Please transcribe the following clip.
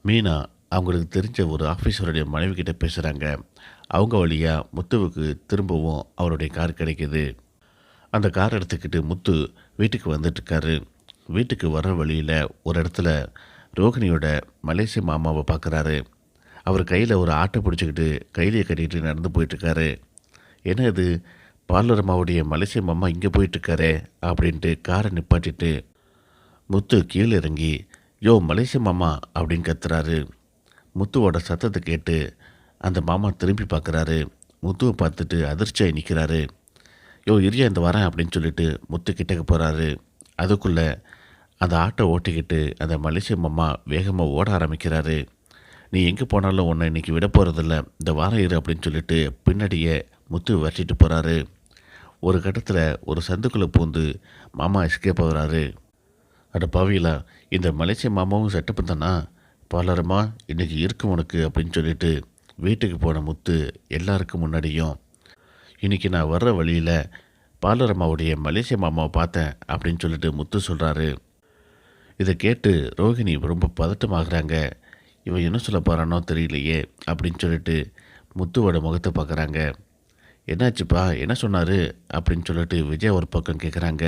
மீனா அவங்களுக்கு தெரிஞ்ச ஒரு ஆஃபீஸருடைய மனைவி கிட்ட பேசுகிறாங்க. அவங்க வழியாக முத்துவுக்கு திரும்பவும் அவருடைய கார் கிடைக்கிது. அந்த கார் எடுத்துக்கிட்டு முத்து வீட்டுக்கு வந்துட்டுருக்காரு. வீட்டுக்கு வர வழியில் ஒரு இடத்துல ரோகிணியோட மலேசிய மாமாவை பார்க்குறாரு. அவர் கையில் ஒரு ஆட்டை பிடிச்சிக்கிட்டு கையிலேயே கட்டிக்கிட்டு நடந்து போயிட்டுருக்காரு. என்ன இது, பார்லர் அம்மாவுடைய மலேசிய மாமா இங்கே போயிட்டுருக்காரே அப்படின்ட்டு காரை நிப்பாட்டிட்டு முத்து கீழே இறங்கி, யோ மலேசிய மாமா அப்படின்னு கத்துறாரு. முத்துவோட சத்தத்தை கேட்டு அந்த மாமா திரும்பி பார்க்குறாரு. முத்துவை பார்த்துட்டு அதிர்ச்சியாகி நிற்கிறாரு. யோ இரியா இந்த வரேன் அப்படின்னு சொல்லிட்டு முத்து கிட்டக்க போகிறாரு. அதுக்குள்ளே அந்த ஆட்டோ ஓட்டிக்கிட்டு அந்த மலேசிய மாமா வேகமாக ஓட ஆரம்பிக்கிறாரு. நீ எங்கே போனாலும் உன்னை இன்றைக்கி விட போகிறதில்ல, இந்த வாரம் இரு அப்படின்னு சொல்லிட்டு பின்னாடியே முத்து வச்சிட்டு போகிறாரு. ஒரு கட்டத்தில் ஒரு சந்துக்குள்ளே பூந்து மாமா எஸ்கேப் ஆகுறாரு. அட பாவிகளா, இந்த மலேசிய மாமாவும் செட்டப்பு தானா, பார்லரம்மா இன்றைக்கி இருக்கும் உனக்கு அப்படின்னு சொல்லிட்டு வீட்டுக்கு போன முத்து எல்லாருக்கும் முன்னாடியும், இன்றைக்கி நான் வர்ற வழியில் பார்லர் அம்மாவுடைய மலேசிய மாமாவை பார்த்தேன் அப்படின்னு சொல்லிட்டு முத்து சொல்கிறாரு. இதை கேட்டு ரோஹிணி ரொம்ப பதட்டமாகறாங்க. இவன் என்ன சொல்ல போகிறானோ தெரியலையே அப்படின்னு சொல்லிட்டு முத்துவோட முகத்தை பார்க்குறாங்க. என்னாச்சுப்பா, என்ன சொன்னார் அப்படின்னு சொல்லிட்டு விஜய் ஒரு பக்கம் கேட்குறாங்க.